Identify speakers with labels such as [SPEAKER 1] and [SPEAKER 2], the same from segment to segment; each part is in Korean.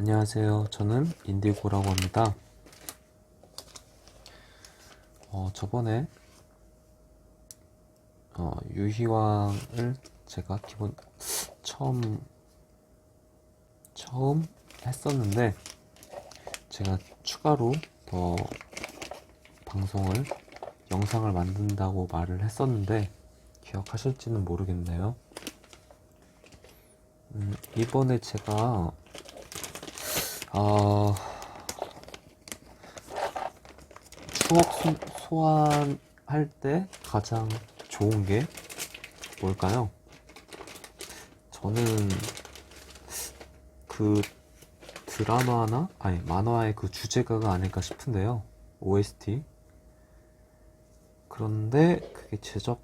[SPEAKER 1] 안녕하세요. 저는 인디고라고 합니다. 저번에 유희왕을 제가 처음 했었는데, 제가 추가로 더 영상을 만든다고 말을 했었는데 기억하실지는 모르겠네요. 이번에 제가 추억 소환할 때 가장 좋은 게 뭘까요? 저는 그 만화의 그 주제가가 아닐까 싶은데요. OST. 그런데 그게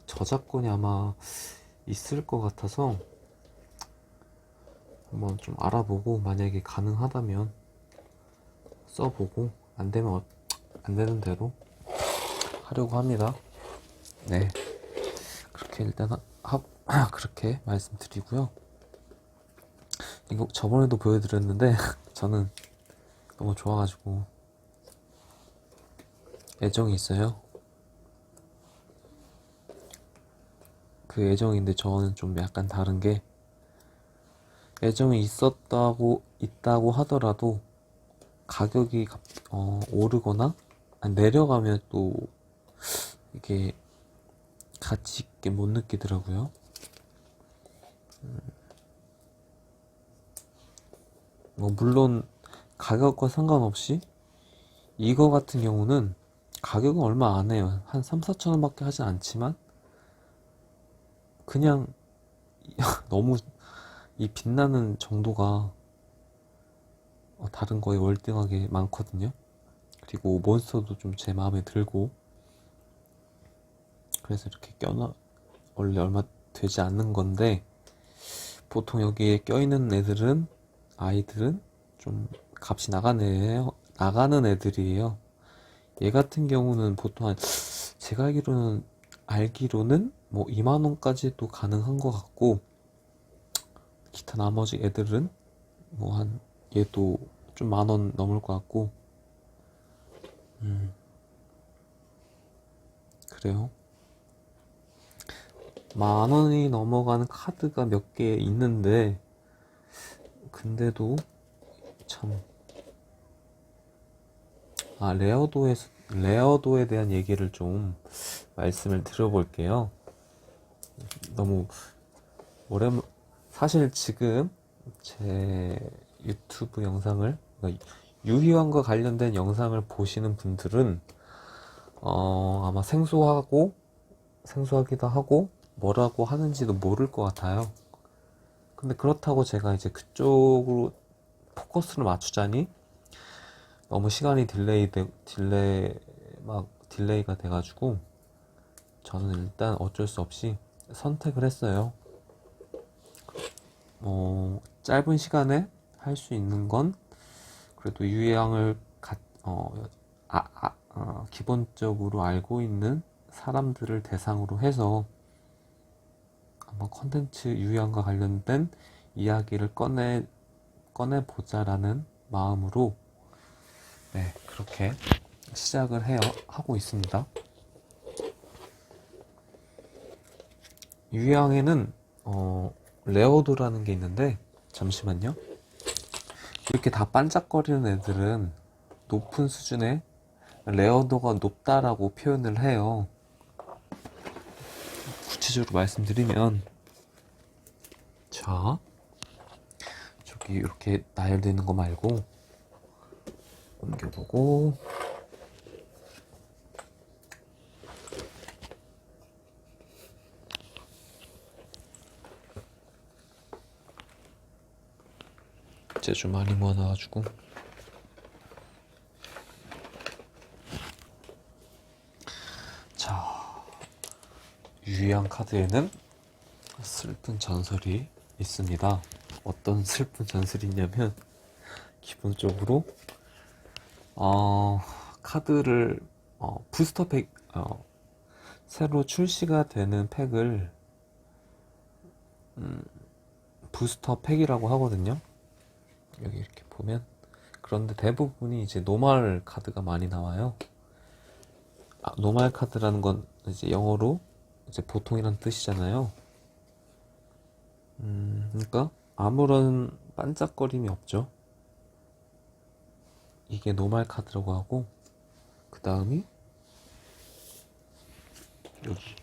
[SPEAKER 1] 저작권이 아마 있을 것 같아서 한번 좀 알아보고, 만약에 가능하다면 써보고, 안 되는 대로 하려고 합니다. 네. 그렇게 일단 그렇게 말씀드리고요. 이거 저번에도 보여드렸는데 저는 너무 좋아가지고 애정이 있어요. 그 애정인데 저는 좀 약간 다른 게, 애정이 있다고 하더라도 가격이 오르거나 내려가면 또 이게 가치 있게 못 느끼더라고요. 물론 가격과 상관없이 이거 같은 경우는 가격은 얼마 안 해요. 한 3, 4천 원밖에 하진 않지만 그냥 너무 이 빛나는 정도가 다른 거에 월등하게 많거든요. 그리고 몬스터도 좀 제 마음에 들고, 그래서 이렇게 원래 얼마 되지 않는 건데, 보통 여기에 껴있는 아이들은 좀 값이 나가는 애들이에요. 얘 같은 경우는 보통 제가 알기로는 뭐 2만원까지도 가능한 것 같고, 기타 나머지 애들은 얘도 좀 10,000원 넘을 것 같고, 그래요. 10,000원이 넘어가는 카드가 몇 개 있는데, 근데도 참, 레어도에 대한 얘기를 좀 말씀을 드려볼게요. 너무 사실 지금 제 유튜브 영상을, 그러니까 유희왕과 관련된 영상을 보시는 분들은 아마 생소하기도 하고 뭐라고 하는지도 모를 것 같아요. 근데 그렇다고 제가 이제 그쪽으로 포커스를 맞추자니 너무 시간이 딜레이가 돼가지고, 저는 일단 어쩔 수 없이 선택을 했어요. 짧은 시간에 할 수 있는 건 그래도 유희왕을 기본적으로 알고 있는 사람들을 대상으로 해서 한번 유희왕과 관련된 이야기를 꺼내보자라는 마음으로, 네, 그렇게 시작을 하고 있습니다. 유희왕에는 레어도라는 게 있는데, 잠시만요. 이렇게 다 반짝거리는 애들은 높은 수준의 레어도가 높다라고 표현을 해요. 구체적으로 말씀드리면, 자, 저기 이렇게 나열되어 있는 거 말고 옮겨보고, 제주 많이 모아놔가지고, 자, 유희왕 카드에는 슬픈 전설이 있습니다. 어떤 슬픈 전설이냐면, 기본적으로 카드를 부스터 팩 새로 출시가 되는 팩을 부스터 팩이라고 하거든요. 여기 이렇게 보면. 그런데 대부분이 이제 노멀 카드가 많이 나와요. 노멀 카드라는 건 이제 영어로 이제 보통이란 뜻이잖아요. 그러니까 아무런 반짝거림이 없죠. 이게 노멀 카드라고 하고, 그 다음이 여기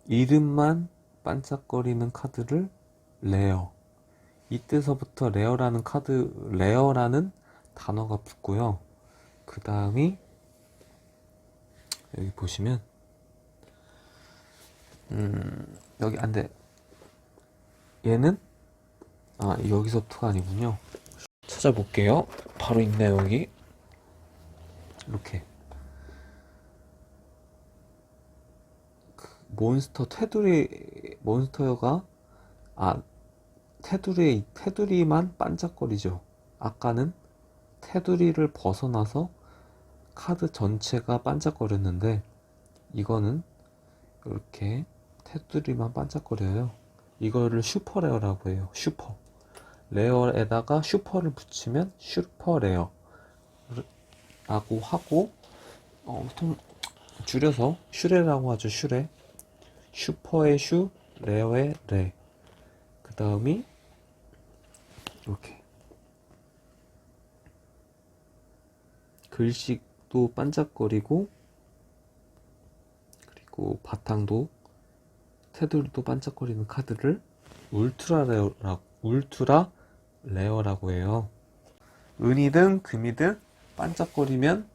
[SPEAKER 1] 이름만 반짝거리는 카드를 레어. 이때서부터 레어라는 단어가 붙고요. 그 다음이 여기 보시면 여기 안돼, 얘는 여기서부터가 아니군요. 찾아볼게요. 바로 있네요. 여기 이렇게 몬스터 몬스터가 테두리만 반짝거리죠. 아까는 테두리를 벗어나서 카드 전체가 반짝거렸는데, 이거는 이렇게 테두리만 반짝거려요. 이거를 슈퍼레어라고 해요. 슈퍼 레어에다가 슈퍼를 붙이면 슈퍼레어 라고 하고, 줄여서 슈레라고 하죠. 슈레. 슈퍼의 슈, 레어의 레. 그 다음이 이렇게 글씨도 반짝거리고, 그리고 바탕도 테두리도 반짝거리는 카드를 울트라 레어라고 해요. 은이든 금이든 반짝거리면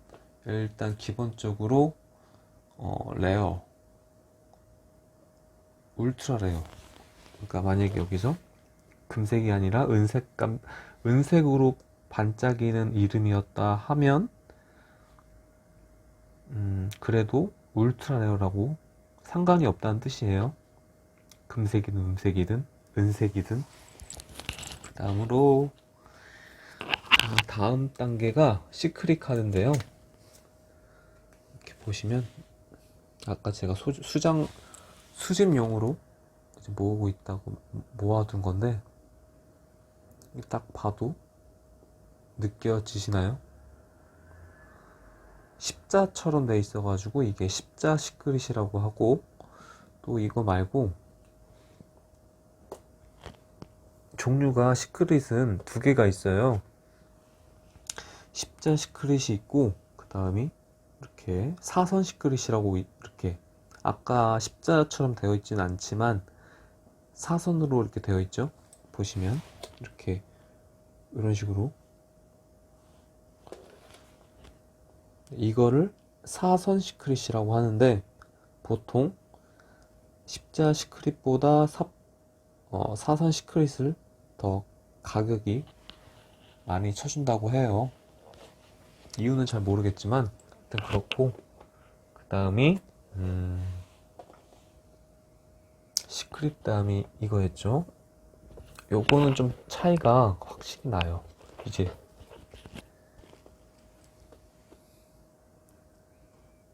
[SPEAKER 1] 일단 기본적으로 레어, 울트라 레어. 그러니까 만약에 여기서 금색이 아니라 은색으로 반짝이는 이름이었다 하면 그래도 울트라 레어라고 상관이 없다는 뜻이에요. 금색이든 음색이든 은색이든. 다음으로 다음 단계가 시크릿 카드인데요. 이렇게 보시면 아까 제가 수집용으로 이제 모으고 있다고 모아둔 건데, 딱 봐도 느껴지시나요? 십자처럼 돼 있어가지고 이게 십자 시크릿이라고 하고, 또 이거 말고 종류가 시크릿은 두 개가 있어요. 십자 시크릿이 있고, 그 다음이 이렇게 사선 시크릿이라고, 이렇게 아까 십자처럼 되어 있지는 않지만 사선으로 이렇게 되어 있죠. 보시면 이렇게 이런 식으로, 이거를 사선 시크릿이라고 하는데, 보통 십자 시크릿보다 사선 시크릿을 더 가격이 많이 쳐준다고 해요. 이유는 잘 모르겠지만 일단 그렇고, 그 다음이 시크릿 다음이 이거였죠. 요거는 좀 차이가 확실히 나요. 이제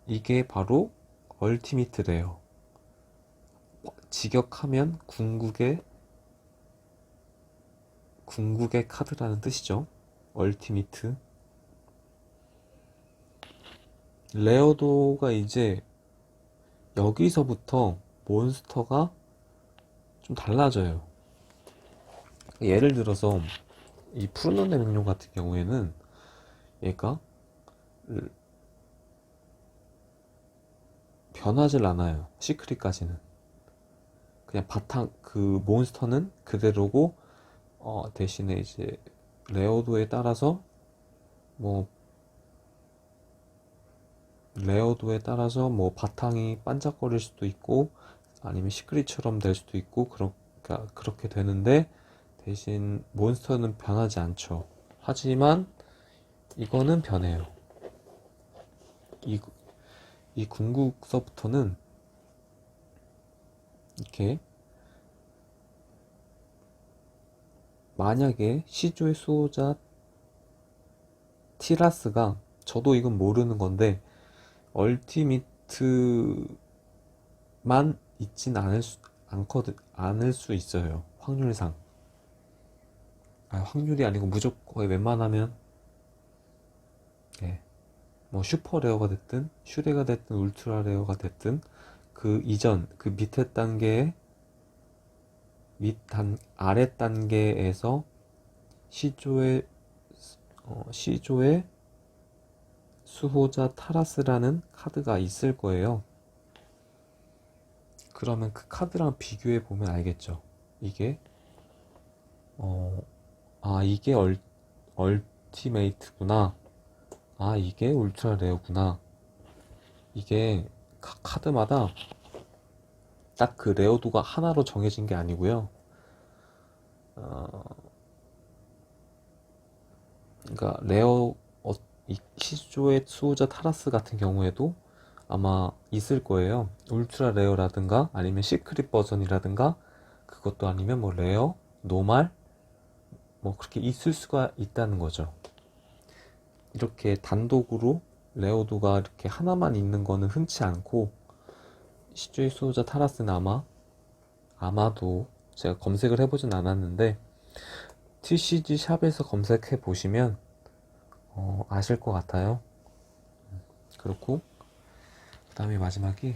[SPEAKER 1] 이게 바로 얼티미트래요. 직역하면 궁극의 카드라는 뜻이죠. 얼티미트. 레어도가 이제 여기서부터 몬스터가 좀 달라져요. 예를 들어서 이 푸른 맹룡 같은 경우에는 얘가 변하질 않아요. 시크릿까지는 그냥 바탕, 그 몬스터는 그대로고, 대신에 이제 레어도에 따라서 뭐 바탕이 반짝거릴 수도 있고, 아니면 시크릿처럼 될 수도 있고, 그렇게 되는데, 대신 몬스터는 변하지 않죠. 하지만 이거는 변해요. 이 궁극서부터는 이렇게, 만약에 시조의 수호자 티라스가, 저도 이건 모르는 건데 얼티미트만 있진 않을 수 있어요. 확률상. 확률이 아니고 무조건 거의 웬만하면, 예, 뭐 슈퍼 레어가 됐든 슈레가 됐든 울트라 레어가 됐든 그 이전 그 밑에 단계의 아래 단계에서 시조의 시조의 수호자 타라스라는 카드가 있을 거예요. 그러면 그 카드랑 비교해 보면 알겠죠. 이게 이게 얼티메이트구나. 이게 울트라 레어구나. 이게 각 카드마다 딱 그 레어도가 하나로 정해진 게 아니고요. 그러니까 이 시조의 수호자 타라스 같은 경우에도 아마 있을 거예요. 울트라 레어라든가 아니면 시크릿 버전이라든가 그것도 아니면 뭐 레어, 노말 뭐 그렇게 있을 수가 있다는 거죠. 이렇게 단독으로 레어도가 이렇게 하나만 있는 거는 흔치 않고 시조의 수호자 타라스는 아마도 제가 검색을 해보진 않았는데 TCG 샵에서 검색해 보시면 아실 것 같아요. 그렇고 그 다음에 마지막이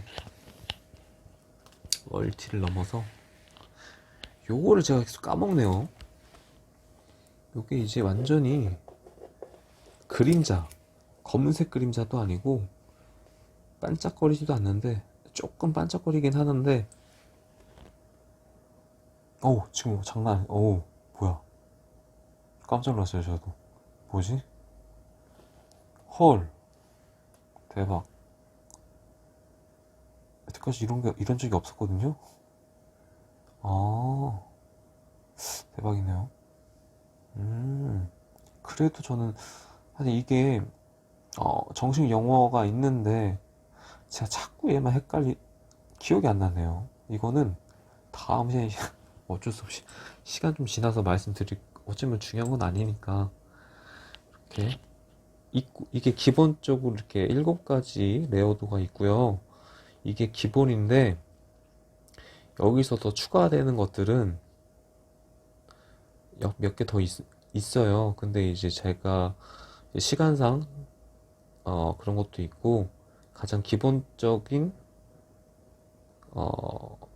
[SPEAKER 1] 멀티를 넘어서 요거를 제가 계속 까먹네요. 요게 이제 완전히 그림자, 검은색 그림자도 아니고 반짝거리지도 않는데 조금 반짝거리긴 하는데 지금 장난 아니야. 뭐야, 깜짝 놀랐어요. 저도 뭐지? 헐, 대박. 여태까지 이런 적이 없었거든요. 대박이네요. 그래도 저는 사실 이게 정식 영어가 있는데 제가 자꾸 얘만 기억이 안 나네요. 이거는 다음 시간에 어쩔 수 없이 시간 좀 지나서 어쩌면 중요한 건 아니니까 이렇게 이게 기본적으로 이렇게 7가지 레어도가 있고요. 이게 기본인데 여기서 더 추가되는 것들은 몇 개 더 있어요. 근데 이제 제가 시간상 그런 것도 있고 가장 기본적인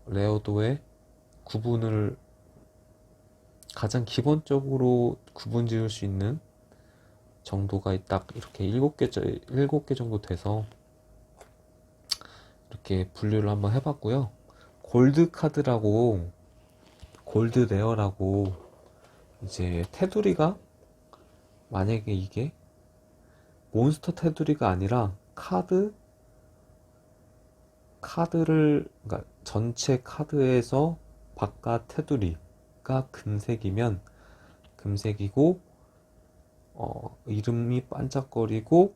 [SPEAKER 1] 레어도의 구분을 가장 기본적으로 구분 지을 수 있는 정도가 딱 이렇게 7개 정도 돼서 이렇게 분류를 한번 해봤고요. 골드 카드라고, 골드 레어라고, 이제 테두리가, 만약에 이게 몬스터 테두리가 아니라 그러니까 전체 카드에서 바깥 테두리가 금색이고, 이름이 반짝거리고,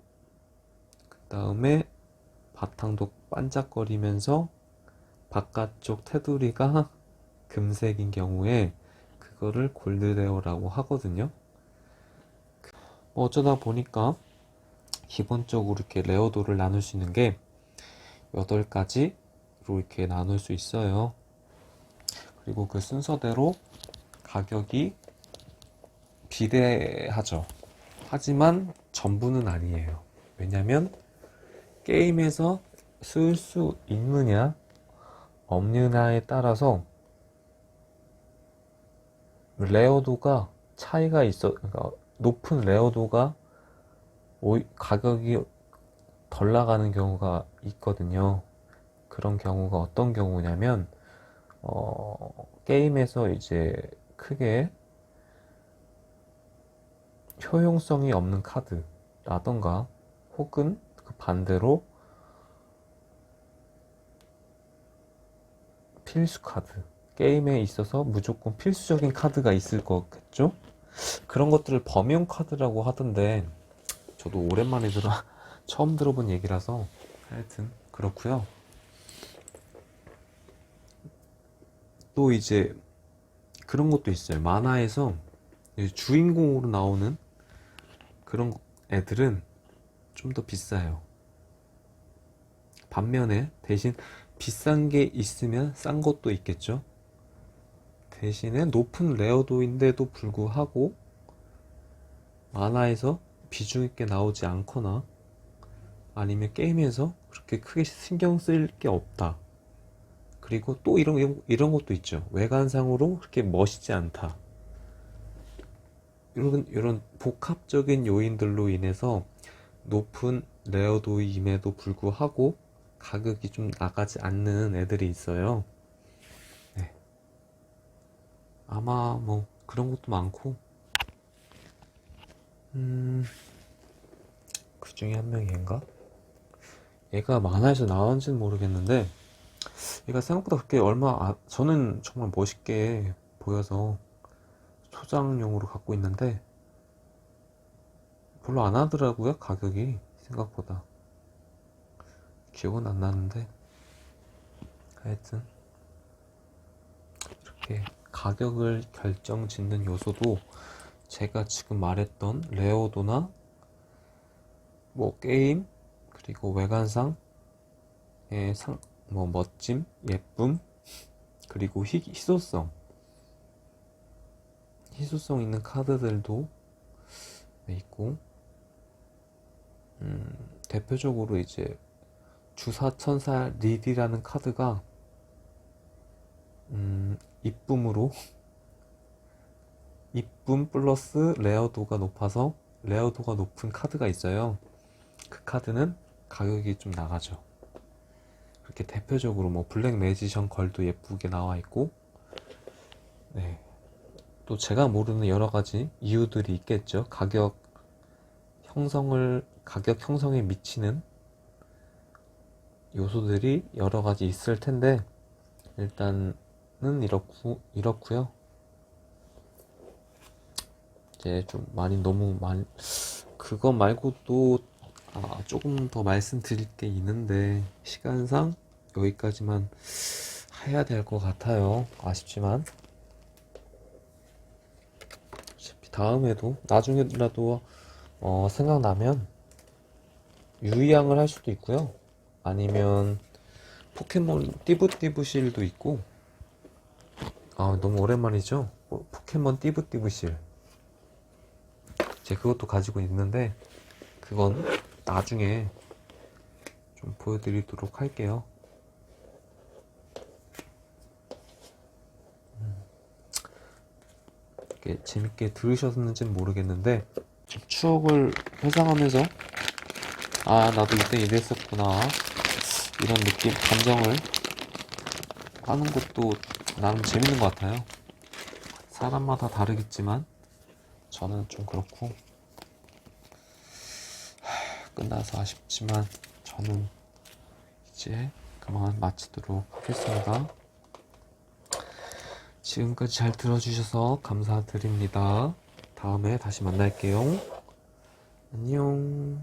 [SPEAKER 1] 그 다음에 바탕도 반짝거리면서 바깥쪽 테두리가 금색인 경우에 그거를 골드레어라고 하거든요. 어쩌다 보니까 기본적으로 이렇게 레어도를 나눌 수 있는 게 8가지로 이렇게 나눌 수 있어요. 그리고 그 순서대로 가격이 비례하죠. 하지만 전부는 아니에요. 왜냐면 게임에서 쓸 수 있느냐 없느냐에 따라서 레어도가 차이가 그러니까 높은 레어도가 가격이 덜 나가는 경우가 있거든요. 그런 경우가 어떤 경우냐면 게임에서 이제 크게 효용성이 없는 카드라던가 혹은 그 반대로 필수 카드, 게임에 있어서 무조건 필수적인 카드가 있을 거겠죠? 그런 것들을 범용 카드라고 하던데 저도 오랜만에 처음 들어본 얘기라서 하여튼 그렇고요. 또 이제 그런 것도 있어요. 만화에서 주인공으로 나오는 그런 애들은 좀 더 비싸요. 반면에 대신 비싼 게 있으면 싼 것도 있겠죠. 대신에 높은 레어도인데도 불구하고 만화에서 비중 있게 나오지 않거나 아니면 게임에서 그렇게 크게 신경 쓸 게 없다. 그리고 또 이런 것도 있죠. 외관상으로 그렇게 멋있지 않다. 이런 복합적인 요인들로 인해서 높은 레어도임에도 불구하고 가격이 좀 나가지 않는 애들이 있어요. 네. 아마 뭐 그런 것도 많고, 그 중에 한 명이 얘인가? 얘가 만화에서 나왔는지는 모르겠는데 얘가 생각보다 그렇게 저는 정말 멋있게 보여서 소장용으로 갖고 있는데 별로 안 하더라고요. 가격이 생각보다. 기억은 안 나는데 하여튼 이렇게 가격을 결정짓는 요소도 제가 지금 말했던 레어도나 뭐 게임 그리고 외관상의 뭐 멋짐, 예쁨, 그리고 희소성 있는 카드들도 있고, 대표적으로 이제 주사천사 리디라는 카드가 이쁨으로 이쁨 플러스 레어도가 높아서 레어도가 높은 카드가 있어요. 그 카드는 가격이 좀 나가죠. 그렇게 대표적으로 뭐 블랙 매지션 걸도 예쁘게 나와 있고, 네. 또 제가 모르는 여러 가지 이유들이 있겠죠. 가격 형성에 미치는 요소들이 여러 가지 있을 텐데, 일단은 이렇고요. 이제 좀 그거 말고 또 조금 더 말씀드릴 게 있는데 시간상 여기까지만 해야 될 것 같아요. 아쉽지만 다음에도 나중에라도 생각나면 유의양을 할 수도 있고요. 아니면 포켓몬 띠부띠부실도 있고, 너무 오랜만이죠. 포켓몬 띠부띠부실 제가 그것도 가지고 있는데 그건 나중에 좀 보여드리도록 할게요. 이렇게 재밌게 들으셨는지는 모르겠는데 좀 추억을 회상하면서 나도 이때 이랬었구나 이런 느낌, 감정을 하는 것도 나름 재밌는 것 같아요. 사람마다 다르겠지만 저는 좀 그렇고, 끝나서 아쉽지만 저는 이제 그만 마치도록 하겠습니다. 지금까지 잘 들어주셔서 감사드립니다. 다음에 다시 만날게요. 안녕.